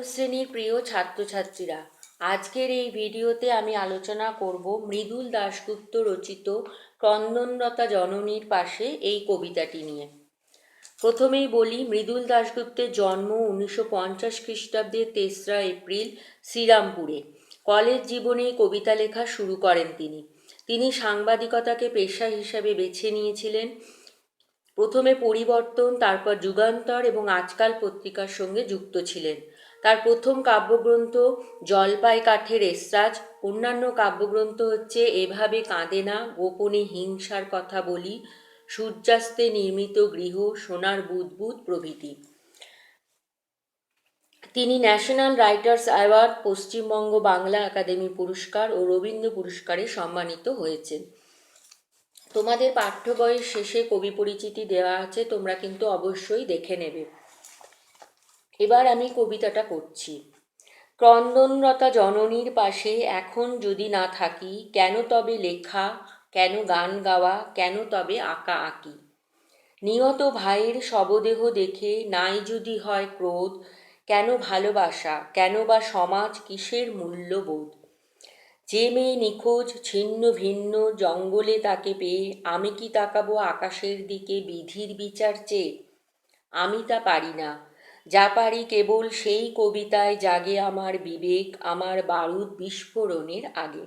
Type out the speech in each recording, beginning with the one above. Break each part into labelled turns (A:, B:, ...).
A: দ্বাদশ শ্রেণীর প্রিয় ছাত্রছাত্রীরা, আজকের এই ভিডিওতে আমি আলোচনা করব মৃদুল দাশগুপ্ত রচিত ক্রন্দনরতা জননীর পাশে এই কবিতাটি নিয়ে। প্রথমেই বলি, মৃদুল দাশগুপ্তের জন্ম 1950 খ্রিস্টাব্দের 3রা এপ্রিল শ্রীরামপুরে। কলেজ জীবনেই কবিতা লেখা শুরু করেন তিনি সাংবাদিকতাকে পেশা হিসাবে বেছে নিয়েছিলেন। প্রথমে পরিবর্তন, তারপর যুগান্তর এবং আজকাল পত্রিকার সঙ্গে যুক্ত ছিলেন। তার প্রথম কাব্যগ্রন্থ জলপাই কাঠের এসরাজ, অন্যান্য কাব্যগ্রন্থ হচ্ছে এভাবে কাঁদে না, গোপনে হিংসার কথা বলি, সূর্যাস্তে নির্মিত গৃহ, সোনার বুদবুদ প্রভৃতি। তিনি National Writers Award, Paschimbanga Bangla Academy পুরস্কার ও রবীন্দ্র পুরস্কারে সম্মানিত হয়েছেন। তোমাদের পাঠ্য বইয়ের শেষে কবি পরিচিতি দেওয়া আছে, তোমরা কিন্তু অবশ্যই দেখে নেবে। এবার আমি কবিতাটা করছি। ক্রন্দনরতা জননীর পাশে এখন যদি না থাকি, কেন তবে লেখা, কেন গান গাওয়া, কেন তবে আঁকা আঁকি। নিয়ত ভাইয়ের শবদেহ দেখে নাই যদি হয় ক্রোধ, কেন ভালোবাসা, কেন বা সমাজ, কিসের মূল্যবোধ। যে মেয়ে নিখোঁজ ছিন্ন ভিন্ন জঙ্গলে তাকে পেয়ে, আমি কি তাকাবো আকাশের দিকে বিধির বিচার চেয়ে? আমি তা পারি না, যা পারি কেবল সেই কবিতায় জাগে আমার বিবেক, আমার বারুদ বিস্ফোরণের আগে।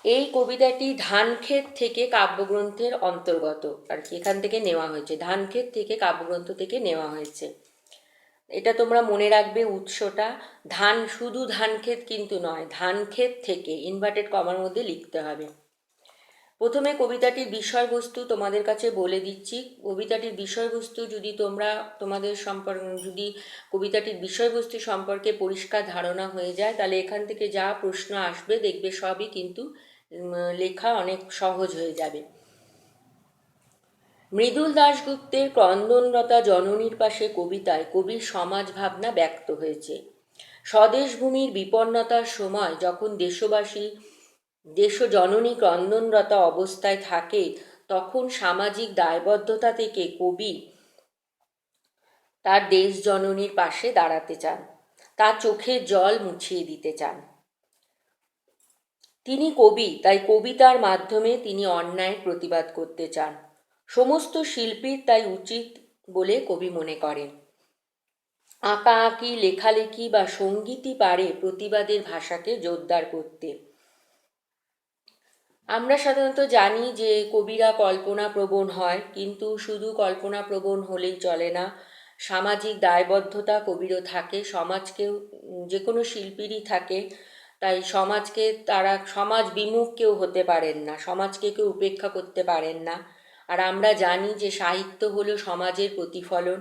A: এই কবিতাটি ধানক্ষেত থেকে কাব্যগ্রন্থের অন্তর্গত আর কি, এখান থেকে নেওয়া হয়েছে, ধানক্ষেত থেকে কাব্যগ্রন্থ থেকে নেওয়া হয়েছে। এটা তোমরা মনে রাখবে, উৎসটা ধান, শুধু ধানক্ষেত কিন্তু নয়, ধানক্ষেত থেকে ইনভার্টেড কমার মধ্যে লিখতে হবে। প্রথমে কবিতাটির বিষয়বস্তু তোমাদের কাছে বলে দিচ্ছি। কবিতাটির বিষয়বস্তু যদি যদি কবিতাটির বিষয়বস্তু সম্পর্কে পরিষ্কার ধারণা হয়ে যায়, তাহলে এখান থেকে যা প্রশ্ন আসবে দেখবে সবই কিন্তু লেখা অনেক সহজ হয়ে যাবে। মৃদুল দাশগুপ্তের ক্রন্দনরতা জননীর পাশে কবিতায় কবির সমাজ ভাবনা ব্যক্ত হয়েছে। স্বদেশভূমির বিপন্নতার সময় যখন দেশবাসী দেশজননী ক্রন্দনরতা অবস্থায় থাকে, তখন সামাজিক দায়বদ্ধতা থেকে কবি তার দেশ জননীর পাশে দাঁড়াতে চান, তার চোখের জল মুছিয়ে দিতে চান। তিনি কবি, তাই কবিতার মাধ্যমে তিনি অন্যায়ের প্রতিবাদ করতে চান। সমস্ত শিল্পীর তাই উচিত বলে কবি মনে করেন। আঁকা আঁকি, লেখালেখি বা সঙ্গীতই পারে প্রতিবাদের ভাষাকে জোরদার করতে। আমরা সাধারণত জানি যে কবিরা কল্পনাপ্রবণ হয়, কিন্তু শুধু কল্পনাপ্রবণ হলেই চলে না, সামাজিক দায়বদ্ধতা কবিরও থাকে, সমাজকেও, যে কোনো শিল্পীরই থাকে। তাই তারা সমাজ বিমুখ কেউ হতে পারেন না, সমাজকে কেউ উপেক্ষা করতে পারেন না। আর আমরা জানি যে সাহিত্য হলো সমাজের প্রতিফলন,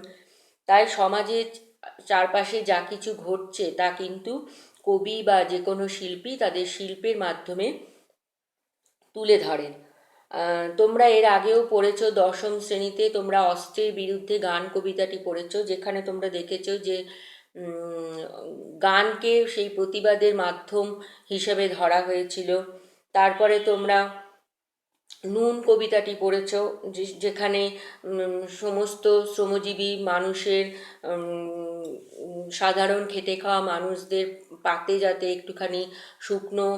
A: তাই সমাজের চারপাশে যা কিছু ঘটছে তা কিন্তু কবি বা যে কোনো শিল্পী তাদের শিল্পের মাধ্যমে তুলে ধরেন। তোমরা এর আগেও পড়েছো, দশম শ্রেণীতে তোমরা অস্ত্রের বিরুদ্ধে গান কবিতাটি পড়েছো, যেখানে তোমরা দেখেছো যে গানকে সেই প্রতিবাদের মাধ্যম হিসেবে ধরা হয়েছিল। তারপরে তোমরা নুন কবিতাটি পড়েছ, যেখানে সমস্ত শ্রমজীবী মানুষের, সাধারণ খেটে খাওয়া মানুষদের পাতে যাতে একটুখানি শুকনো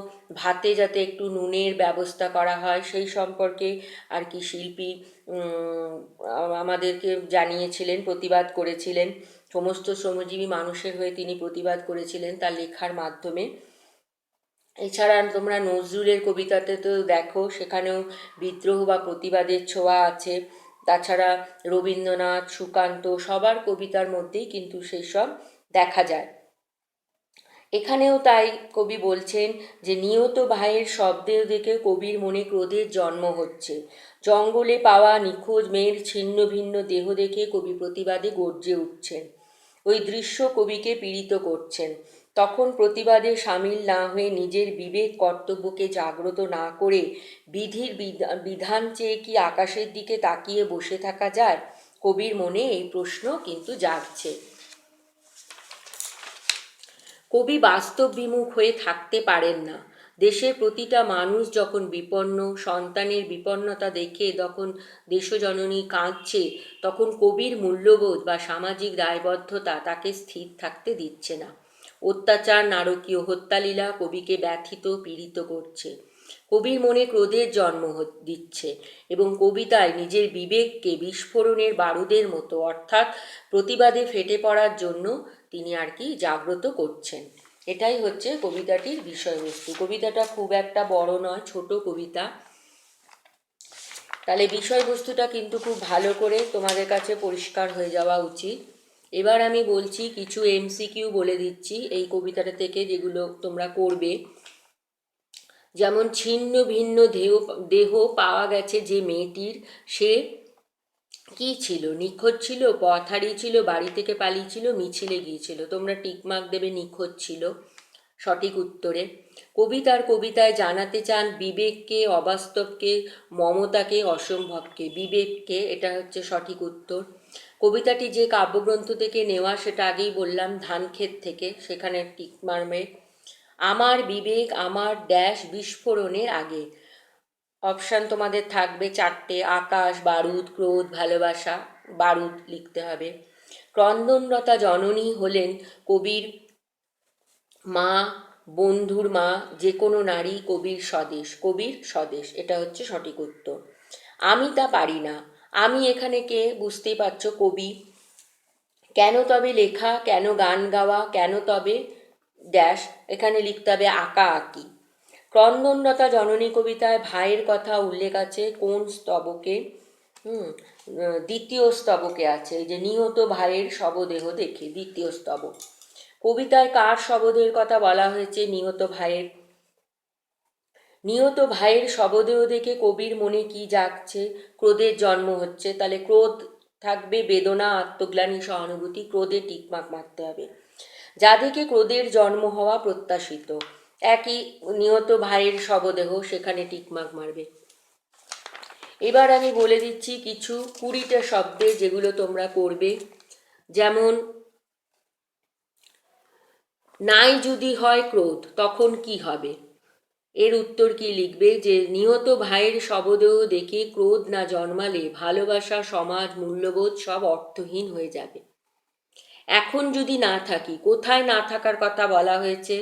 A: ভাতে যাতে একটু নুনের ব্যবস্থা করা হয়, সেই সম্পর্কে আর কি শিল্পী আমাদেরকে জানিয়েছিলেন, প্রতিবাদ করেছিলেন। সমস্ত শ্রমজীবী মানুষের হয়ে তিনি প্রতিবাদ করেছিলেন তার লেখার মাধ্যমে। এছাড়া তোমরা নজরুলের কবিতাতে তো দেখো, সেখানেও বিদ্রোহ বা প্রতিবাদের ছোঁয়া আছে। তাছাড়া রবীন্দ্রনাথ, সুকান্ত, সবার কবিতার মধ্যেই কিন্তু সেই সব দেখা যায়। এখানেও তাই কবি বলছেন যে নিহত ভাইয়ের শবদেহ দেখে কবির মনে ক্রোধের জন্ম হচ্ছে। জঙ্গলে পাওয়া নিখোঁজ মেয়ের ছিন্ন ভিন্ন দেহ দেখে কবি প্রতিবাদে গর্জে উঠছেন। ওই দৃশ্য কবিকে পীড়িত করছেন। তখন প্রতিবাদে সামিল না হয়ে নিজের বিবেক কর্তব্যকে জাগ্রত না করে বিধির বিধান চেয়ে কি আকাশের দিকে তাকিয়ে বসে থাকা যায়? কবির মনে এই প্রশ্ন কিন্তু জাগছে। কবি বাস্তব বিমুখ হয়ে থাকতে পারেন না, দেশের প্রতিটা মানুষ যখন বিপন্ন, সন্তানের বিপন্নতা দেখে যখন দেশজননী কাঁদছে, তখন কবির মূল্যবোধ বা সামাজিক দায়বদ্ধতা তাকে স্থির থাকতে দিচ্ছে না। অত্যাচার, নারকীয় হত্যালীলা কবিকে ব্যথিত, পীড়িত করছে। কবির মনে ক্রোধের জন্ম দিচ্ছে এবং কবিতায় নিজের বিবেককে বিস্ফোরণের বারুদের মতো, অর্থাৎ প্রতিবাদে ফেটে পড়ার জন্য তিনি আর কি জাগ্রত করছেন। এটাই হচ্ছে কবিতাটির বিষয়বস্তু। কবিতাটা খুব একটা বড় নয়, ছোট কবিতা। তাহলে বিষয়বস্তুটা কিন্তু খুব ভালো করে তোমাদের কাছে পরিষ্কার হয়ে যাওয়া উচিত। এবার আমি বলছি, কিছু এমসিকিউ বলে দিচ্ছি এই কবিতাটা থেকে, যেগুলো তোমরা করবে। যেমন ছিন্ন ভিন্ন দেহ পাওয়া গেছে যে মেয়েটির, সে কি ছিল? নিখোঁজ ছিল, পথ হারিয়েছিল, বাড়ি থেকে পালিয়েছিল, মিছিলে গিয়েছিল। তোমরা টিকমার্ক দেবে নিখোঁজ ছিল সঠিক উত্তরে। কবিতায় জানাতে চান বিবেককে, অবাস্তবকে, মমতাকে, অসম্ভবকে। বিবেককে, এটা হচ্ছে সঠিক উত্তর। কবিতাটি যে কাব্যগ্রন্থ থেকে নেওয়া সেটা আগেই বললাম, ধানক্ষেত থেকে, সেখানে টিক মারবে। আমার বিবেক আমার ড্যাশ বিস্ফোরণের আগে। অপশান তোমাদের থাকবে চারটে: আকাশ, বারুদ, ক্রোধ, ভালোবাসা। বারুদ লিখতে হবে। ক্রন্দনরতা জননী হলেন কবির মা, বন্ধুর মা, যে কোনো নারী, কবির স্বদেশ। কবির স্বদেশ, এটা হচ্ছে সঠিক উত্তর। আমি তা পারি না। আমি এখানে কে? বুঝতেই পারছো, কবি। কেন তবে লেখা, কেন গান গাওয়া, কেন তবে ড্যাশ, এখানে লিখতে হবে আঁকা আঁকি। ক্রন্দনরতা জননী কবিতায় ভাইয়ের কথা উল্লেখ আছে কোন স্তবকে? দ্বিতীয় স্তবকে আছে। এই যে নিহত ভাইয়ের শবদেহ দেখে, দ্বিতীয় স্তবক। কবিতায় কার শবদেহের কথা বলা হয়েছে? নিহত ভাইয়ের। নিহত ভাইয়ের শবদেহ দেখে কবির মনে কি জাগছে? ক্রোধের জন্ম হচ্ছে। তাহলে ক্রোধ থাকবে, বেদনা, আত্মগ্লানি, সহানুভূতি। ক্রোধে টিকমাক মারতে হবে। যা দেখে ক্রোধের জন্ম হওয়া প্রত্যাশিত, একই, নিহত ভাইয়ের শবদেহ, সেখানে টিকমাক মারবে। এবার আমি বলে দিচ্ছি কিছু 20টা শব্দে যেগুলো তোমরা করবে। যেমন নাই যদি হয় ক্রোধ, তখন কি হবে? এর উত্তর কি লিখবে? যে নিহত ভাইয়ের শবদেহ দেখে ক্রোধ না জন্মালে ভালোবাসা, সমাজ, মূল্যবোধ সব অর্থহীন হয়ে যাবে। এখন যদি না থাকি, কোথায় না থাকার কথা বলা হয়েছে?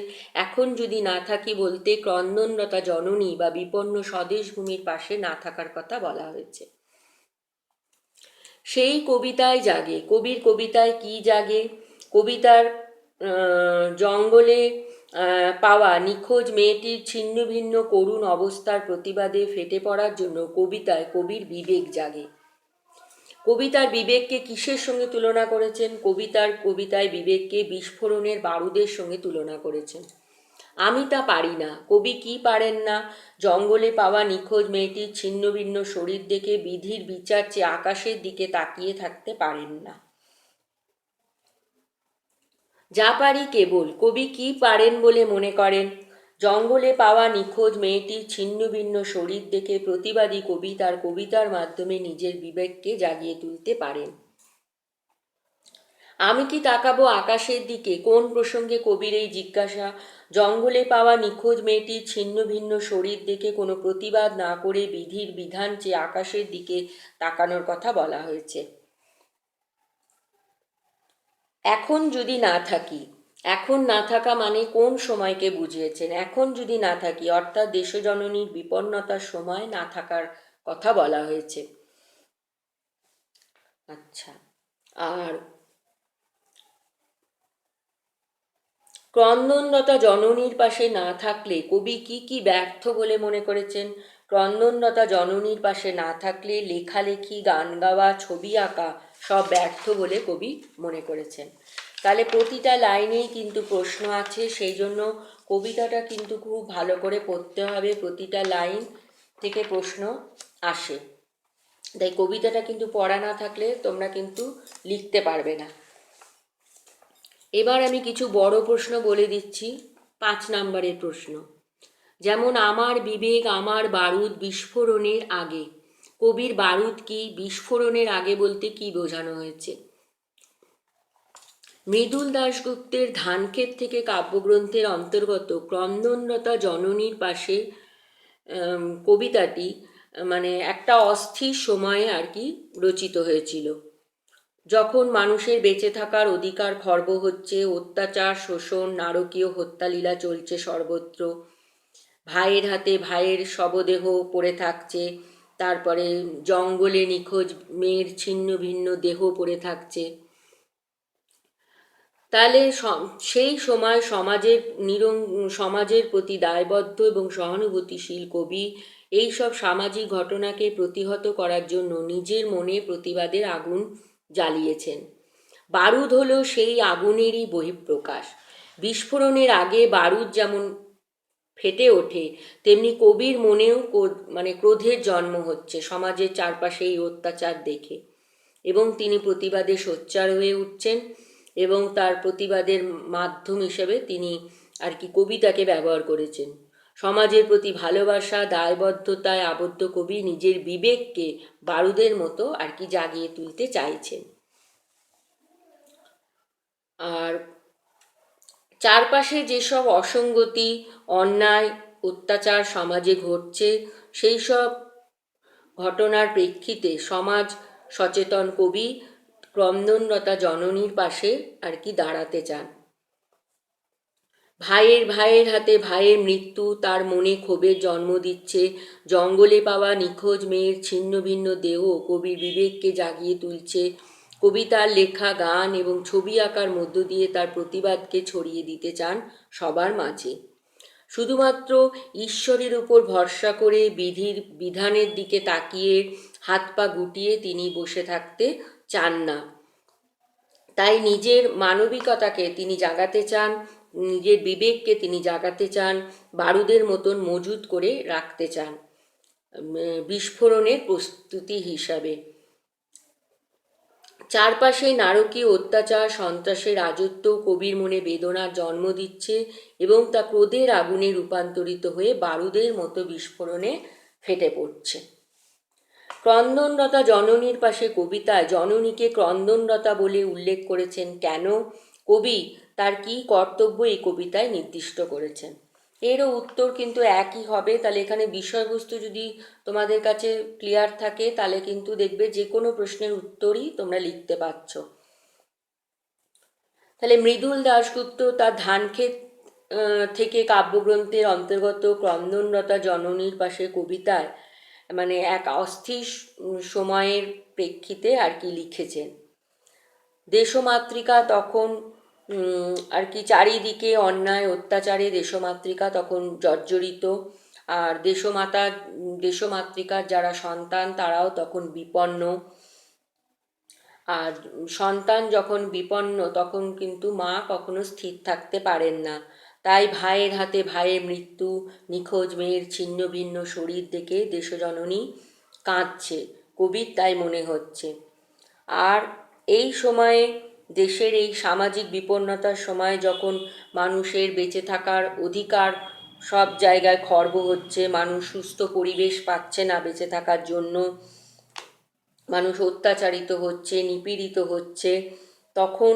A: এখন যদি না থাকি বলতে ক্রন্দনরতা জননী বা বিপন্ন স্বদেশ ভূমির পাশে না থাকার কথা বলা হয়েছে। সেই কবিতায় জাগে, কবির কবিতায় কি জাগে? কবিতার জঙ্গলে পাওয়া নিখোঁজ মেয়েটির ছিন্ন ভিন্ন করুণ অবস্থার প্রতিবাদে ফেটে পড়ার জন্য কবিতায় কবির বিবেক জাগে। কবিতার বিবেককে কিসের সঙ্গে তুলনা করেছেন? কবিতায় বিবেককে বিস্ফোরণের বারুদের সঙ্গে তুলনা করেছেন। আমি তা পারি না। কবি কি পারেন না? জঙ্গলে পাওয়া নিখোঁজ মেয়েটির ছিন্ন ভিন্ন শরীর দেখে বিধির বিচার চেয়ে আকাশের দিকে তাকিয়ে থাকতে পারেন না। যা পারি কেবল, কবি কি পারেন বলে মনে করেন? জঙ্গলে পাওয়া নিখোঁজ মেয়েটির ছিন্ন ভিন্ন শরীর দেখে প্রতিবাদী কবি তার কবিতার মাধ্যমে নিজের বিবেককে জাগিয়ে তুলতে পারেন। আমি কি তাকাবো আকাশের দিকে? কোন প্রসঙ্গে কবির এই জিজ্ঞাসা? জঙ্গলে পাওয়া নিখোঁজ মেয়েটির ছিন্ন ভিন্ন শরীর দেখে কোনো প্রতিবাদ না করে বিধির বিধান চেয়ে আকাশের দিকে তাকানোর কথা বলা হয়েছে। এখন যদি না থাকি, এখন না থাকা মানে কোন সময়কে বুঝিয়েছেন? এখন যদি না থাকি অর্থাৎ দেশজননীর বিপন্নতার সময় না থাকার কথা বলা হয়েছে। আচ্ছা, আর ক্রন্দনরতা জননীর পাশে না থাকলে কবি কি কি ব্যর্থ বলে মনে করেছেন? ক্রন্দনরতা জননীর পাশে না থাকলে লেখালেখি, গান গাওয়া, ছবি আঁকা সব ব্যর্থ বলে কবি মনে করেছেন। তাহলে প্রতিটা লাইনেই কিন্তু প্রশ্ন আছে, সেই জন্য কবিতাটা কিন্তু খুব ভালো করে পড়তে হবে। প্রতিটা লাইন থেকে প্রশ্ন আসে, তাই কবিতাটা কিন্তু পড়া না থাকলে তোমরা কিন্তু লিখতে পারবে না। এবার আমি কিছু বড় প্রশ্ন বলে দিচ্ছি, 5 নম্বরের প্রশ্ন। যেমন আমার বিবেক আমার বারুদ বিস্ফোরণের আগে। কবির বারুদ কি? বিস্ফোরণের আগে বলতে কি বোঝানো হয়েছে? মৃদুল দাশগুপ্তের ধানক্ষেত থেকে কাব্যগ্রন্থের অন্তর্গত ক্রন্দনরতা জননীর পাশে কবিতাটি মানে একটা অস্থির সময়ে আর কি রচিত হয়েছিল, যখন মানুষের বেঁচে থাকার অধিকার খর্ব হচ্ছে, অত্যাচার, শোষণ, নারকীয় হত্যালীলা চলছে সর্বত্র, ভাইয়ের হাতে ভাইয়ের শবদেহ পড়ে থাকছে, তারপরে জঙ্গলে নিখোঁজ মেয়ের ছিন্ন ভিন্ন দেহ পড়ে থাকছে। তাহলে সেই সময় সমাজের প্রতি দায়বদ্ধ এবং সহানুভূতিশীল কবি এই সব সামাজিক ঘটনাকে প্রতিহত করার জন্য নিজের মনে প্রতিবাদের আগুন জ্বালিয়েছেন। বারুদ হলো সেই আগুনেরই বহিঃপ্রকাশ। বিস্ফোরণের আগে বারুদ যেমন ফেটে ওঠে, তেমনি কবির মনেও মানে ক্রোধের জন্ম হচ্ছে সমাজের চারপাশে এই অত্যাচার দেখে, এবং তিনি প্রতিবাদে সোচ্চার হয়ে উঠছেন, এবং তার প্রতিবাদের মাধ্যম হিসেবে তিনি আর কি কবিতাকে ব্যবহার করেছেন। সমাজের প্রতি ভালোবাসা, দায়বদ্ধতায় আবদ্ধ কবি নিজের বিবেককে বারুদের মতো আর কি জাগিয়ে তুলতে চাইছেন। আর চারপাশে যেসব অসঙ্গতি, অন্যায়, অত্যাচার সমাজে ঘটছে, সেই সব ঘটনার প্রেক্ষিতে সমাজ সচেতন কবি ক্রন্দনরতা জননীর পাশে আর কি দাঁড়াতে চান। ভাইয়ের হাতে ভাইয়ের মৃত্যু তার মনে ক্ষোভের জন্ম দিচ্ছে। জঙ্গলে পাওয়া নিখোঁজ মেয়ের ছিন্ন ভিন্ন দেহ কবির বিবেককে জাগিয়ে তুলছে। কবিতার লেখা, গান এবং ছবি আঁকার মধ্য দিয়ে তার প্রতিবাদকে ছড়িয়ে দিতে চান সবার মাঝে। শুধুমাত্র ঈশ্বরের উপর ভরসা করে বিধানের দিকে তাকিয়ে হাত পা গুটিয়ে তিনি বসে থাকতে চান না। তাই নিজের মানবিকতাকে তিনি জাগাতে চান, নিজের বিবেককে তিনি জাগাতে চান, বারুদের মতন মজুত করে রাখতে চান বিস্ফোরণের প্রস্তুতি হিসাবে। চারপাশে নারকীয় অত্যাচার, সন্ত্রাসের রাজত্ব কবির মনে বেদনার জন্ম দিচ্ছে, এবং তা ক্রোধের আগুনে রূপান্তরিত হয়ে বারুদের মতো বিস্ফোরণে ফেটে পড়ছে। ক্রন্দনরতা জননীর পাশে কবিতায় জননীকে ক্রন্দনরতা বলে উল্লেখ করেছেন কেন? কবি তার কী কর্তব্য এই কবিতায় নির্দিষ্ট করেছেন? এরও উত্তর কিন্তু একই হবে। তাহলে এখানে বিষয়বস্তু যদি তোমাদের কাছে ক্লিয়ার থাকে, তাহলে কিন্তু দেখবে যে কোনো প্রশ্নের উত্তরই তোমরা লিখতে পারছ। তাহলে মৃদুল দাশগুপ্ত তার ধানক্ষেত থেকে কাব্যগ্রন্থের অন্তর্গত ক্রন্দনরতা জননীর পাশে কবিতায় মানে এক অস্থির সময়ের প্রেক্ষিতে আর কি লিখেছেন। দেশমাতৃকা তখন আর কি চারিদিকে অন্যায় অত্যাচারে দেশমাতৃকা তখন জর্জরিত, আর দেশমাতৃকার যারা সন্তান তারাও তখন বিপন্ন। আর সন্তান যখন বিপন্ন তখন কিন্তু মা কখনো স্থির থাকতে পারেন না। তাই ভাইয়ের হাতে ভাইয়ের মৃত্যু, নিখোঁজ মেয়ের ছিন্ন ভিন্ন শরীর দেখে দেশজননী কাঁদছে, কবির তাই মনে হচ্ছে। আর এই সময়ে দেশের এই সামাজিক বিপন্নতার সময় যখন মানুষের বেঁচে থাকার অধিকার সব জায়গায় খর্ব হচ্ছে, মানুষ সুস্থ পরিবেশ পাচ্ছে না বেঁচে থাকার জন্য, মানুষ অত্যাচারিত হচ্ছে, নিপীড়িত হচ্ছে, তখন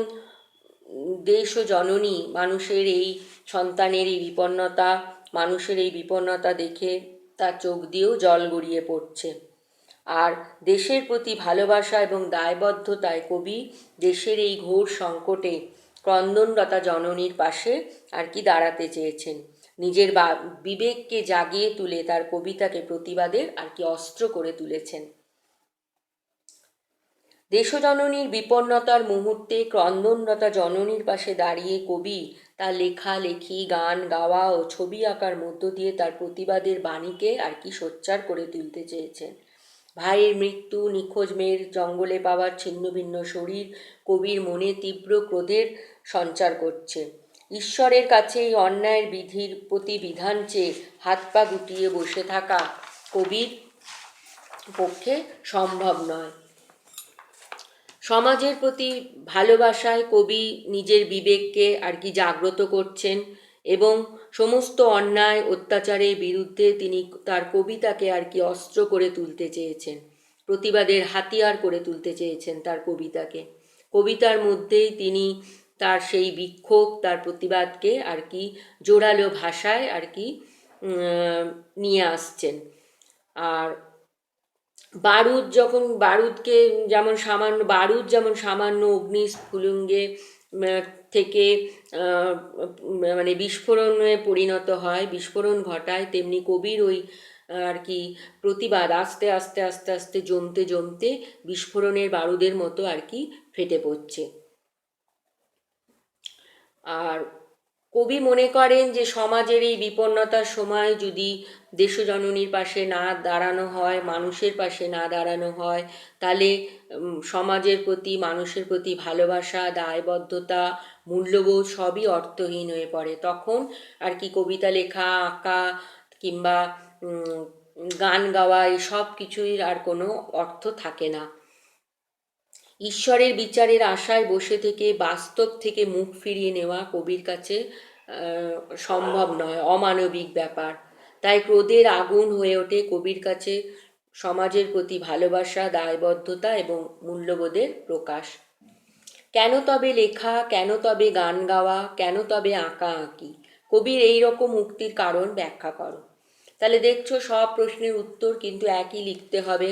A: দেশ ও জননী মানুষের এই সন্তানের এই বিপন্নতা, মানুষের এই বিপন্নতা দেখে তার চোখ দিয়েও জল গড়িয়ে পড়ছে। আর দেশের প্রতি ভালোবাসা এবং দায়বদ্ধতায় কবি দেশের এই ঘোর সংকটে ক্রন্দনরতা জননীর পাশে আর কি দাঁড়াতে চেয়েছেন। নিজের বিবেককে জাগিয়ে তুলে তার কবিতাকে প্রতিবাদের আর কি অস্ত্র করে তুলেছেন। দেশজননীর বিপন্নতার মুহূর্তে ক্রন্দনরতা জননীর পাশে দাঁড়িয়ে কবি তার লেখালেখি, গান গাওয়া ও ছবি আঁকার মধ্য দিয়ে তার প্রতিবাদের বাণীকে আর কি সোচ্চার করে তুলতে চেয়েছেন। ভাইয়ের মৃত্যু, নিখোঁজ মেয়ের জঙ্গলে পাওয়ার ছিন্ন ভিন্ন শরীর কবির মনে তীব্র ক্রোধের সঞ্চার করছে। ঈশ্বরের কাছে এই অন্যায়ের বিধির প্রতি বিধান চেয়ে হাত পা গুটিয়ে বসে থাকা কবির পক্ষে সম্ভব নয়। সমাজের প্রতি ভালোবাসায় কবি নিজের বিবেককে আর কি জাগ্রত করছেন, এবং সমস্ত অন্যায় অত্যাচারের বিরুদ্ধে তিনি তার কবিতাকে আর কি অস্ত্র করে তুলতে চেয়েছেন, প্রতিবাদের হাতিয়ার করে তুলতে চেয়েছেন তার কবিতাকে। কবিতার মধ্যেই তিনি তার সেই বিক্ষোভ, তার প্রতিবাদকে আর কি জোরালো ভাষায় আর কি নিয়ে আসছেন। আর বারুদ যেমন সামান্য অগ্নিস্ফুলিঙ্গে থেকে মানে বিস্ফোরণে পরিণত হয়, বিস্ফোরণ ঘটায়, তেমনি কবির ওই আর কি প্রতিবাদ আস্তে আস্তে আস্তে আস্তে জমতে জমতে বিস্ফোরণের বারুদের মতো আর কি ফেটে পড়ছে। আর কবি মনে করেন যে সমাজের এই বিপন্নতার সময় যদি দেশজননীর পাশে না দাঁড়ানো হয়, মানুষের পাশে না দাঁড়ানো হয়, তাহলে সমাজের প্রতি, মানুষের প্রতি ভালোবাসা, দায়বদ্ধতা, মূল্যবোধ সবই অর্থহীন হয়ে পড়ে। তখন আর কি কবিতা লেখা, আঁকা কিংবা গান গাওয়া এসব কিছুই আর কোনো অর্থ থাকে না। ঈশ্বরের বিচারের আশায় বসে থেকে বাস্তব থেকে মুখ ফিরিয়ে নেওয়া কবির কাছে সম্ভব নয়, অমানবিক ব্যাপার। তাই ক্রোধের আগুন হয়ে ওঠে কবির কাছে সমাজের প্রতি ভালোবাসা, দায়বদ্ধতা এবং মূল্যবোধের প্রকাশ। কেন তবে লেখা, কেন তবে গান গাওয়া, কেন তবে আঁকা আঁকি? কবির এই রকম মুক্তির কারণ ব্যাখ্যা করো। তাহলে দেখছো সব প্রশ্নের উত্তর কিন্তু একই লিখতে হবে।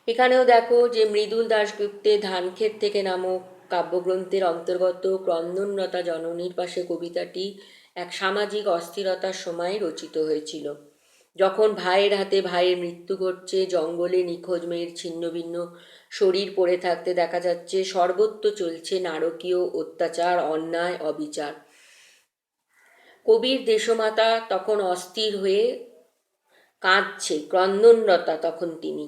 A: এখানেও দেখো যে মৃদুল দাশগুপ্তের ধানক্ষেত থেকে নামক কাব্যগ্রন্থের অন্তর্গত ক্রন্দনরতা জননীর পাশে কবিতাটি এক সামাজিক অস্থিরতার সময় রচিত হয়েছিল, যখন ভাইয়ের হাতে ভাইয়ের মৃত্যু ঘটছে, জঙ্গলে নিখোঁজ মেয়ের ছিন্নভিন্ন শরীর পড়ে থাকতে দেখা যাচ্ছে, সর্বত্র চলছে নারকীয় অত্যাচার, অন্যায়, অবিচার। কবির দেশমাতা তখন অস্থির হয়ে কাঁদছে, ক্রন্দনরতা তখন তিনি।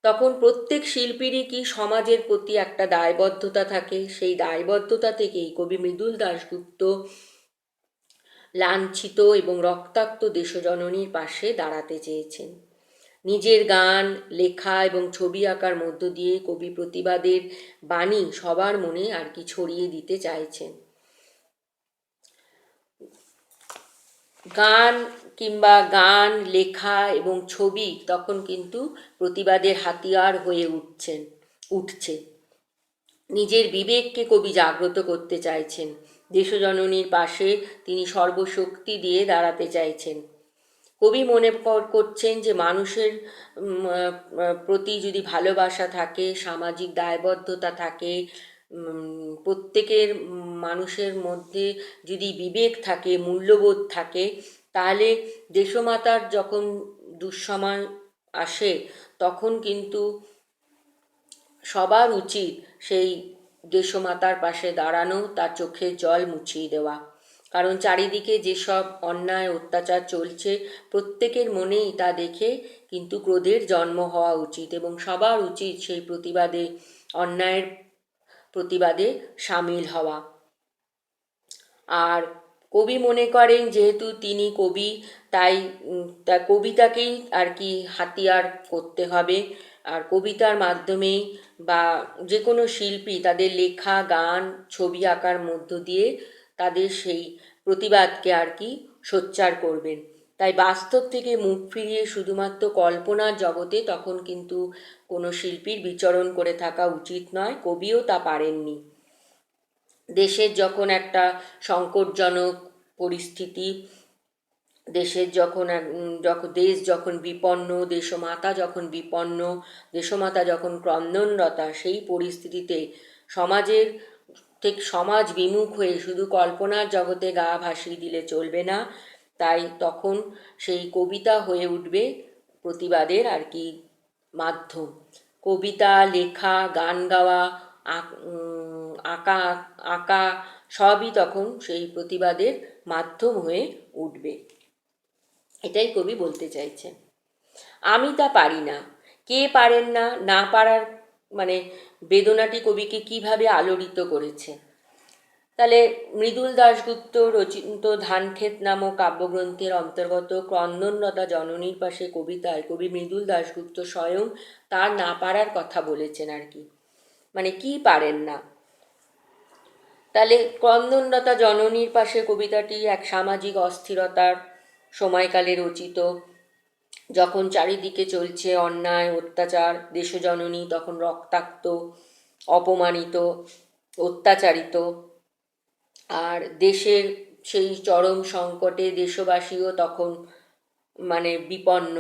A: তখন প্রত্যেক শিল্পীরই কি সমাজের প্রতি একটা দায়বদ্ধতা থাকে। সেই দায়বদ্ধতা থেকেই কবি মৃদুল দাশগুপ্ত লাঞ্ছিত এবং রক্তাক্ত দেশজননীর পাশে দাঁড়াতে চেয়েছেন। নিজের গান, লেখা এবং ছবি আঁকার মধ্য দিয়ে কবি প্রতিবাদের বাণী সবার মনে আর কি ছড়িয়ে দিতে চাইছেন। গান, লেখা এবং ছবি তখন কিন্তু প্রতিবাদের হাতিয়ার হয়ে উঠছে। নিজের বিবেককে কবি জাগ্রত করতে চাইছেন। দেশজননীর পাশে তিনি সর্বশক্তি দিয়ে দাঁড়াতে চাইছেন। কবি মনে করছেন যে মানুষের প্রতি যদি ভালোবাসা থাকে, সামাজিক দায়বদ্ধতা থাকে, প্রত্যেকের মানুষের মধ্যে যদি বিবেক থাকে, মূল্যবোধ থাকে, তাহলে দেশমাতার যখন দুঃসময় আসে তখন কিন্তু সবার উচিত সেই দেশমাতার পাশে দাঁড়ানো, তার চোখের জল মুছিয়ে দেওয়া। কারণ চারিদিকে যেসব অন্যায় অত্যাচার চলছে, প্রত্যেকের মনেই তা দেখে কিন্তু ক্রোধের জন্ম হওয়া উচিত এবং সবার উচিত সেই প্রতিবাদে, অন্যায়ের প্রতিবাদে সামিল হওয়া। আর কবি মনে করেন যেহেতু তিনি কবি, তাই কবিতাকেই আর কি হাতিয়ার করতে হবে। আর কবিতার মাধ্যমেই বা যে কোনো শিল্পী তাদের লেখা, গান, ছবি আঁকার মধ্য দিয়ে তাদের সেই প্রতিবাদকে আর কি সোচ্চার করবেন। তাই বাস্তব থেকে মুখ ফিরিয়ে শুধুমাত্র কল্পনার জগতে তখন কিন্তু কোনো শিল্পীর বিচরণ করে থাকা উচিত নয়। কবিও তা পারেননি। দেশের যখন একটা সংকটজনক পরিস্থিতি, দেশের দেশ যখন বিপন্ন, দেশমাতা যখন বিপন্ন, দেশমাতা যখন ক্রন্দনরতা, সেই পরিস্থিতিতে সমাজ বিমুখ হয়ে শুধু কল্পনার জগতে গা ভাসিয়ে দিলে চলবে না। তাই তখন সেই কবিতা হয়ে উঠবে প্রতিবাদের আর কি মাধ্যম। কবিতা লেখা, গান গাওয়া, আঁকা সবই তখন সেই প্রতিবাদের মাধ্যম হয়ে উঠবে। এটাই কবি বলতে চাইছেন। আমি তা পারি না। কে পারেন না? না পারার মানে বেদনাটি কবিকে কিভাবে আলোড়িত করেছে। তাহলে মৃদুল দাশগুপ্ত রচিত ধানক্ষেত নামক কাব্যগ্রন্থের অন্তর্গত ক্রন্দনরতা জননীর পাশে কবিতায় কবি মৃদুল দাশগুপ্ত স্বয়ং তার না পারার কথা বলেছেন আর কি, মানে কি পারেন না। তাহলে ক্রন্দনরতা জননীর পাশে কবিতাটি এক সামাজিক অস্থিরতার সময়কালে রচিত, যখন চারিদিকে চলছে অন্যায় অত্যাচার, দেশজননী তখন রক্তাক্ত, অপমানিত, অত্যাচারিত, আর দেশের সেই চরম সংকটে দেশবাসীও তখন মানে বিপন্ন।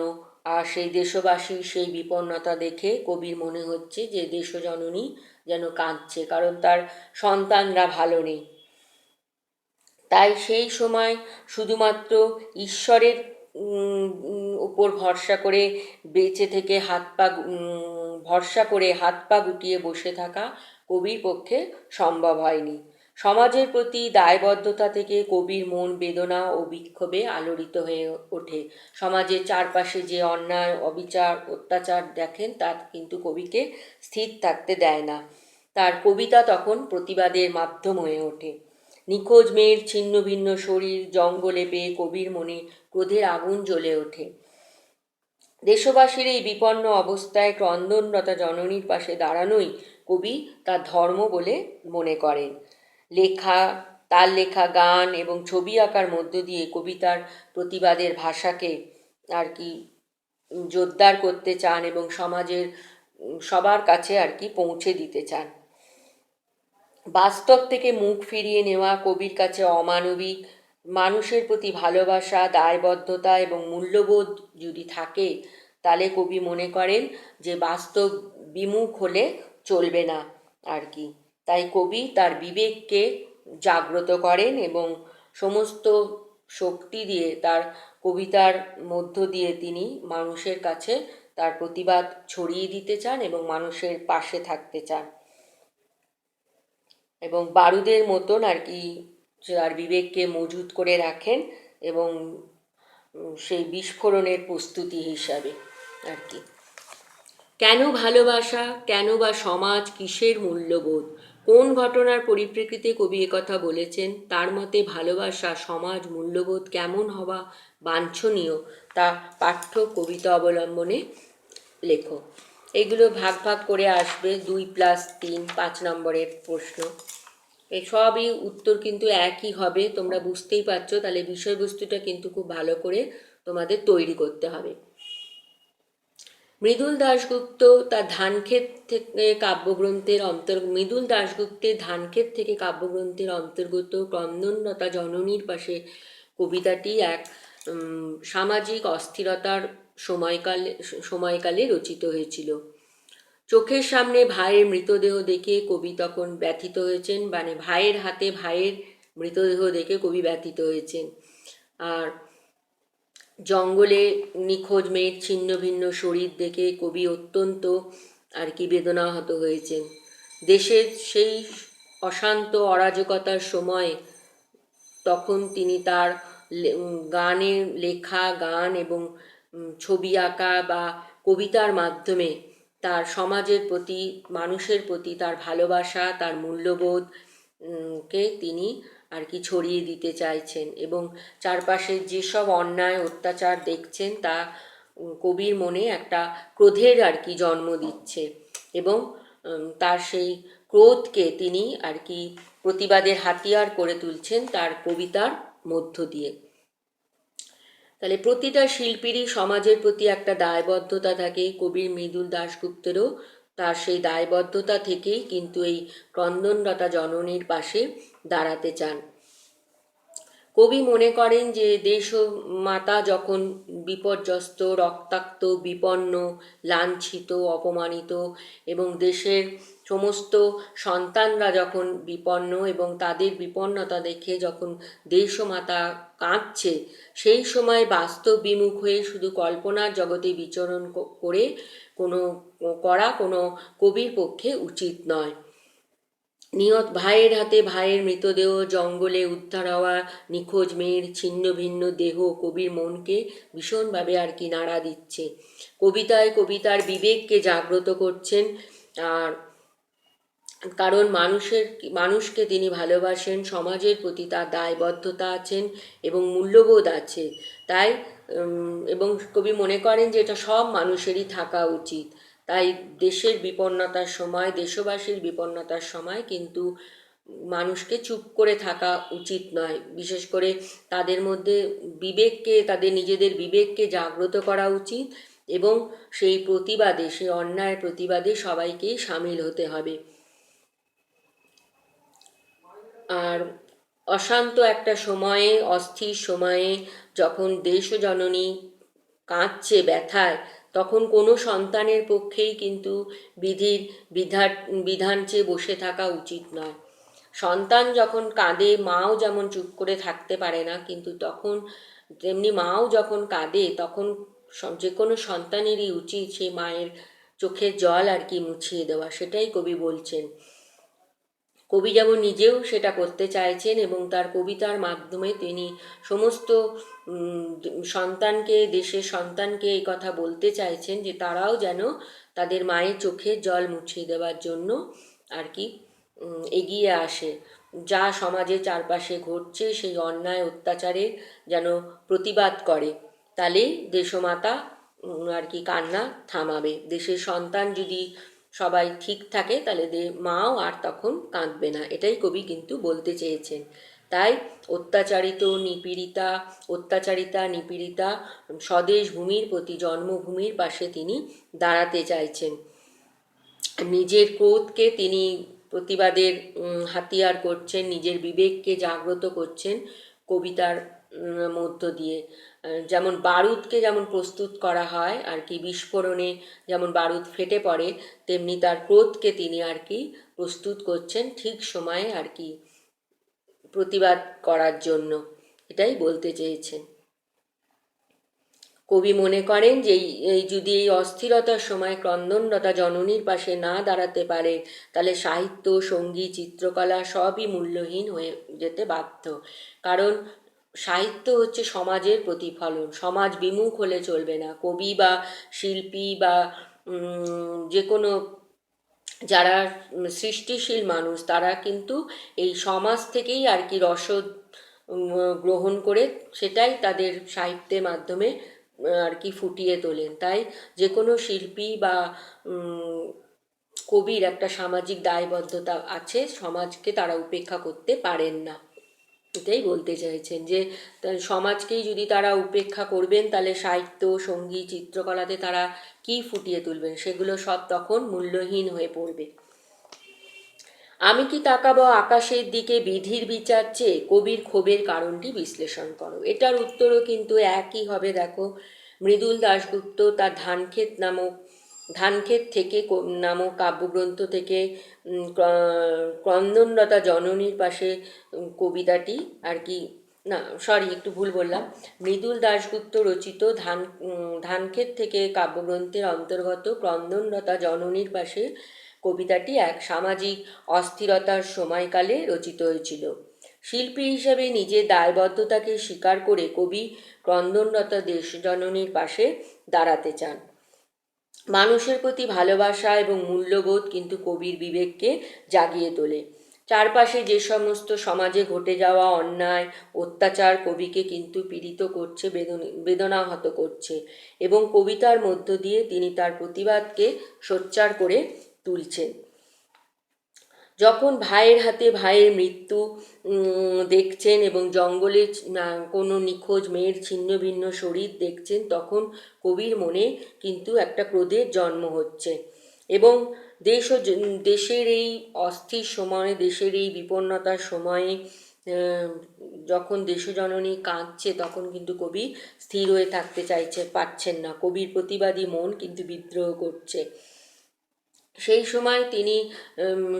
A: আর সেই দেশবাসীর সেই বিপন্নতা দেখে কবির মনে হচ্ছে যে দেশজননী যেন কাঁদছে, কারণ তার সন্তানরা ভালো নেই। তাই সেই সময় শুধুমাত্র ঈশ্বরের উপর ভরসা করে বেঁচে থেকে ভরসা করে হাত পা গুটিয়ে বসে থাকা কবির পক্ষে সম্ভব হয়নি। সমাজের প্রতি দায়বদ্ধতা থেকে কবির মন বেদনা ও বিক্ষোভে আলোড়িত হয়ে ওঠে। সমাজের চারপাশে যে অন্যায়, অবিচার, অত্যাচার দেখেন তা কিন্তু কবিকে স্থির থাকতে দেয় না। তার কবিতা তখন প্রতিবাদের মাধ্যম হয়ে ওঠে। নিখোঁজ মেয়ের ছিন্ন ভিন্ন শরীর জঙ্গলে পেয়ে কবির মনে ক্রোধের আগুন জ্বলে ওঠে। দেশবাসীর এই বিপন্ন অবস্থায় ক্রন্দনরতা জননীর পাশে দাঁড়ানোই কবি তার ধর্ম বলে মনে করেন। তার লেখা গান এবং ছবি আঁকার মধ্য দিয়ে কবিতার প্রতিবাদের ভাষাকে আর কি জোরদার করতে চান এবং সমাজের সবার কাছে আর কি পৌঁছে দিতে চান। বাস্তব থেকে মুখ ফিরিয়ে নেওয়া কবির কাছে অমানবিক। মানুষের প্রতি ভালোবাসা, দায়বদ্ধতা এবং মূল্যবোধ যদি থাকে, তাহলে কবি মনে করেন যে বাস্তব বিমুখ হলে চলবে না আর কি। তাই কবি তার বিবেককে জাগ্রত করেন এবং সমস্ত শক্তি দিয়ে তার কবিতার মধ্য দিয়ে তিনি মানুষের কাছে তার প্রতিবাদ ছড়িয়ে দিতে চান এবং মানুষের পাশে থাকতে চান এবং বারুদের মতন আর কি তার বিবেককে মজুত করে রাখেন এবং সেই বিস্ফোরণের প্রস্তুতি হিসাবে আর কি। কেন ভালোবাসা, কেন বা সমাজ, কিসের মূল্যবোধ, কোন ঘটনার পরিপ্রেক্ষিতে কবি একথা বলেছেন? তার মতে ভালোবাসা, সমাজ, মূল্যবোধ কেমন হওয়া বাঞ্ছনীয় তা পাঠ্য কবিতা অবলম্বনে লেখো। এগুলো ভাগ ভাগ করে আসবে, 2+3 5 নম্বরের প্রশ্ন। এই সবই উত্তর কিন্তু একই হবে, তোমরা বুঝতেই পারছো। তাহলে বিষয়বস্তুটা কিন্তু খুব ভালো করে তোমাদের তৈরি করতে হবে। মৃদুল দাশগুপ্ত তার ধানক্ষেত থেকে মৃদুল দাশগুপ্তের ধানক্ষেত থেকে কাব্যগ্রন্থের অন্তর্গত ক্রন্দনরতা জননীর পাশে কবিতাটি এক সামাজিক অস্থিরতার সময়কালে রচিত হয়েছিল। চোখের সামনে ভাইয়ের মৃতদেহ দেখে কবি তখন ব্যথিত হয়েছেন, মানে ভাইয়ের হাতে ভাইয়ের মৃতদেহ দেখে কবি ব্যথিত হয়েছেন। আর জঙ্গলে নিখোঁজ মেয়ের ছিন্ন ভিন্ন শরীর দেখে কবি অত্যন্ত আর কি বেদনাহত হয়েছেন। দেশের সেই অশান্ত অরাজকতার সময় তখন তিনি তার গানের লেখা গান এবং ছবি আঁকা বা কবিতার মাধ্যমে তার সমাজের প্রতি, মানুষের প্রতি তার ভালোবাসা, তার মূল্যবোধ কে তিনি আর কি ছড়িয়ে দিতে চাইছেন এবং চারপাশে যেসব অন্যায় অত্যাচার দেখছেন তা কবির মনে একটা ক্রোধের আর কি জন্ম দিচ্ছে এবং তার সেই ক্রোধকে তিনি আর কি প্রতিবাদের হাতিয়ার করে তুলছেন তার কবিতার মধ্য দিয়ে। তাহলে প্রতিটা শিল্পীরই সমাজের প্রতি একটা দায়বদ্ধতা থাকে। কবির মৃদুল দাশগুপ্তেরও তার সেই দায়বদ্ধতা থেকেই কিন্তু এই ক্রন্দনরতা জননীর পাশে দাঁড়াতে চান। কবি মনে করেন যে দেশ ও মাতা যখন বিপর্যস্ত, রক্তাক্ত, বিপন্ন, লাঞ্ছিত, অপমানিত এবং দেশের সমস্ত সন্তানরা যখন বিপন্ন এবং তাদের বিপন্নতা দেখে যখন দেশ ও মাতা কাঁদছে, সেই সময় বাস্তব বিমুখ হয়ে শুধু কল্পনার জগতে বিচরণ করে কোনো কবির পক্ষে উচিত নয়। ভাইয়ের হাতে ভাইয়ের মৃতদেহ জঙ্গলে উদ্ধার হওয়া নিখোঁজ মেয়ের ছিন্ন ভিন্ন দেহ কবির মনকে ভীষণভাবে আর কি নাড়া দিচ্ছে। কবিতার বিবেককে জাগ্রত করছেন। আর কারণ মানুষকে তিনি ভালোবাসেন, সমাজের প্রতি তার দায়বদ্ধতা আছেন এবং মূল্যবোধ আছে। তাই এবং কবি মনে করেন যে এটা সব মানুষেরই থাকা উচিত। তাই দেশের বিপন্নতার সময়, দেশবাসীর বিপন্নতার সময় কিন্তু মানুষকে চুপ করে থাকা উচিত নয়। বিশেষ করে তাদের মধ্যে তাদের নিজেদের বিবেককে জাগ্রত করা উচিত এবং সেই প্রতিবাদে, সেই অন্যায়ের প্রতিবাদে সবাইকেই সামিল হতে হবে। আর অশান্ত একটা সময়ে, অস্থির সময়ে, যখন দেশ ও জননী কাঁদছে ব্যথায়, তখন কোনো সন্তানের পক্ষেই কিন্তু বিধির বিধান বিধান চেয়ে বসে থাকা উচিত নয়। সন্তান যখন কাঁদে, মাও যেমন চুপ করে থাকতে পারে না, কিন্তু তখন তেমনি মাও যখন কাঁদে তখন যে কোনো সন্তানেরই উচিত সেই মায়ের চোখের জল আর কি মুছিয়ে দেওয়া। সেটাই কবি বলছেন। কবি যেমন নিজেও সেটা করতে চাইছেন এবং তার কবিতার মাধ্যমে তিনি সমস্ত সন্তানকে, দেশের সন্তানকে এই কথা বলতে চাইছেন যে তারাও যেন তাদের মায়ের চোখের জল মুছিয়ে দেওয়ার জন্য আর কি এগিয়ে আসে। যা সমাজে চারপাশে ঘটছে সেই অন্যায় অত্যাচারে যেন প্রতিবাদ করে, তাহলেই দেশমাতা আর কি কান্না থামাবে। দেশের সন্তান যদি সবাই ঠিক থাকে তাহলে মাও আর তখন কাঁদবে না, এটাই কবি কিন্তু বলতে চেয়েছেন। তাই অত্যাচারিতা নিপীড়িতা স্বদেশ ভূমির প্রতি, জন্মভূমির পাশে তিনি দাঁড়াতে চাইছেন। নিজের ক্রোধকে তিনি প্রতিবাদের হাতিয়ার করছেন, নিজের বিবেককে জাগ্রত করছেন কবিতার মধ্য দিয়ে। যেমন বারুদকে যেমন প্রস্তুত করা হয় আর কি, বিস্ফোরণে যেমন বারুদ ফেটে পড়ে, তেমনি তার ক্রোধকে তিনি আর কি প্রস্তুত করছেন ঠিক সময়ে আর কি প্রতিবাদ করার জন্য। এটাই বলতে চেয়েছেন। কবি মনে করেন যে যদি এই অস্থিরতার সময় ক্রন্দনরতা জননীর পাশে না দাঁড়াতে পারে, তাহলে সাহিত্য, সঙ্গীত, চিত্রকলা সবই মূল্যহীন হয়ে যেতে বাধ্য। কারণ সাহিত্য হচ্ছে সমাজের প্রতিফলন, সমাজ বিমুখ হলে চলবে না। কবি বা শিল্পী বা যে কোনো যারা সৃষ্টিশীল মানুষ, তারা কিন্তু এই সমাজ থেকেই আর কি রসদ গ্রহণ করে সেটাই তাদের সাহিত্যের মাধ্যমে আর কি ফুটিয়ে তোলেন। তাই যে কোনো শিল্পী বা কবির একটা সামাজিক দায়বদ্ধতা আছে, সমাজকে তারা উপেক্ষা করতে পারেন না। এটাই বলতে চাইছেন যে সমাজকেই যদি তারা উপেক্ষা করবেন, তাহলে সাহিত্য, সঙ্গীত, চিত্রকলাতে তারা কি ফুটিয়ে তুলবেন, সেগুলো সব তখন মূল্যহীন হয়ে পড়বে। আমি কি তাকাবো আকাশের দিকে বিধির বিচার চেয়ে, কবির ক্ষোভের কারণটি বিশ্লেষণ করো। এটার উত্তরও কিন্তু একই হবে। দেখো, মৃদুল দাশগুপ্ত তার ধানক্ষেত থেকে নামক কাব্যগ্রন্থ থেকে ক্রন্দনরতা জননীর পাশে কবিতাটি আর কি, না সরি একটু ভুল বললাম, মৃদুল দাশগুপ্ত রচিত ধানক্ষেত থেকে কাব্যগ্রন্থের অন্তর্গত ক্রন্দনরতা জননীর পাশে কবিতাটি এক সামাজিক অস্থিরতার সময়কালে রচিত হয়েছিল। শিল্পী হিসেবে নিজের দায়বদ্ধতাকে স্বীকার করে কবি ক্রন্দনরতা দেশজননীর পাশে দাঁড়াতে চান। মানুষের প্রতি ভালোবাসা এবং মূল্যবোধ কিন্তু কবির বিবেককে জাগিয়ে তোলে। চারপাশে যে সমস্ত সমাজে ঘটে যাওয়া অন্যায় অত্যাচার কবিকে কিন্তু পীড়িত করছে, বেদনাহত করছে, এবং কবিতার মধ্য দিয়ে তিনি তার প্রতিবাদকে সোচ্চার করে তুলছেন। যখন ভাইয়ের হাতে ভাইয়ের মৃত্যু দেখছেন এবং জঙ্গলে কোনো নিখোঁজ মেয়ের ছিন্ন ভিন্ন শরীর দেখছেন, তখন কবির মনে কিন্তু একটা ক্রোধের জন্ম হচ্ছে। এবং দেশের এই অস্থির সময়ে, দেশের এই বিপন্নতার সময়ে যখন দেশজননী কাঁদছে, তখন কিন্তু কবি স্থির হয়ে থাকতে পারছেন না। কবির প্রতিবাদী মন কিন্তু বিদ্রোহ করছে। সেই সময় তিনি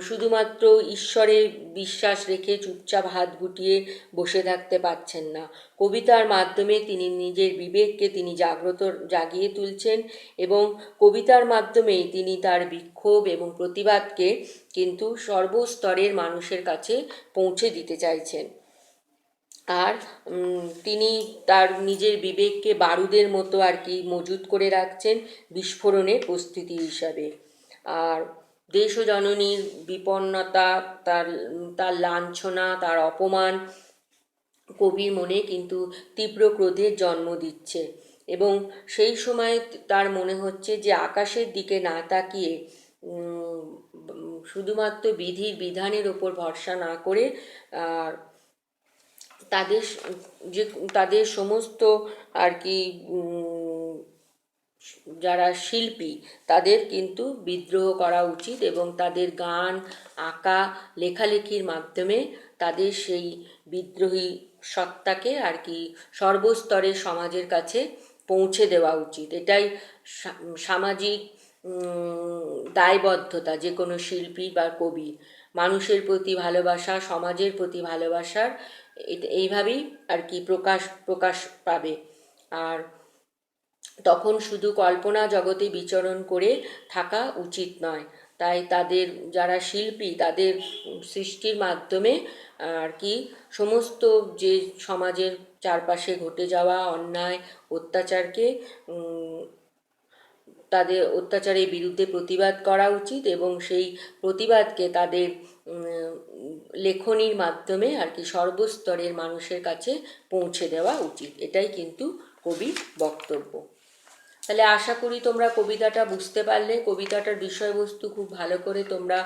A: শুধুমাত্র ঈশ্বরে বিশ্বাস রেখে চুপচাপ হাত গুটিয়ে বসে থাকতে পারছেন না। কবিতার মাধ্যমে তিনি নিজের বিবেককে তিনি জাগিয়ে তুলছেন এবং কবিতার মাধ্যমেই তিনি তার বিক্ষোভ এবং প্রতিবাদকে কিন্তু সর্বস্তরের মানুষের কাছে পৌঁছে দিতে চাইছেন। আর তিনি তার নিজের বিবেককে বারুদের মতো আর কি মজুত করে রাখছেন বিস্ফোরণের প্রস্তুতি হিসাবে। আর দেশ ও জননীর বিপন্নতা, তার লাঞ্ছনা, তার অপমান কবির মনে কিন্তু তীব্র ক্রোধের জন্ম দিচ্ছে। এবং সেই সময় তার মনে হচ্ছে যে আকাশের দিকে না তাকিয়ে শুধুমাত্র বিধানের ওপর ভরসা না করে তাদের সমস্ত আর কি যারা শিল্পী তাদের কিন্তু বিদ্রোহ করা উচিত এবং তাদের গান, আঁকা, লেখালেখির মাধ্যমে তাদের সেই বিদ্রোহী সত্তাকে আর কি সর্বস্তরের সমাজের কাছে পৌঁছে দেওয়া উচিত। এটাই সামাজিক দায়বদ্ধতা যে কোনো শিল্পী বা কবি। মানুষের প্রতি ভালোবাসা, সমাজের প্রতি ভালোবাসার এইভাবেই আর কি প্রকাশ পাবে। আর তখন শুধু কল্পনা জগতে বিচরণ করে থাকা উচিত নয়। তাই তাদের যারা শিল্পী তাদের সৃষ্টির মাধ্যমে আর কি সমস্ত যে সমাজের চারপাশে ঘটে যাওয়া অন্যায় অত্যাচারকে তাদের অত্যাচারের বিরুদ্ধে প্রতিবাদ করা উচিত এবং সেই প্রতিবাদকে তাদের লেখনীর মাধ্যমে আর কি সর্বস্তরের মানুষের কাছে পৌঁছে দেওয়া উচিত। এটাই কিন্তু কবির বক্তব্য। তাহলে আশা করি তোমরা কবিতাটা বুঝতে পারলে। কবিতাটার বিষয়বস্তু খুব ভালো করে তোমরা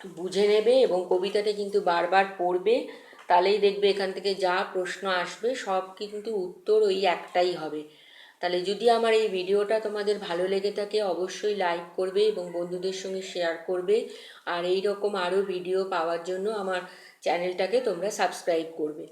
A: বুঝে নেবে এবং কবিতাটা কিন্তু বারবার পড়বে, তাহলেই দেখবে এখান থেকে যা প্রশ্ন আসবে সব কিন্তু উত্তর ওই একটাই হবে। তাহলে যদি আমার এই ভিডিওটা তোমাদের ভালো লেগে থাকে অবশ্যই লাইক করবে এবং বন্ধুদের সঙ্গে শেয়ার করবে। আর এই রকম আরও ভিডিও পাওয়ার জন্য আমার চ্যানেলটাকে তোমরা সাবস্ক্রাইব করবে।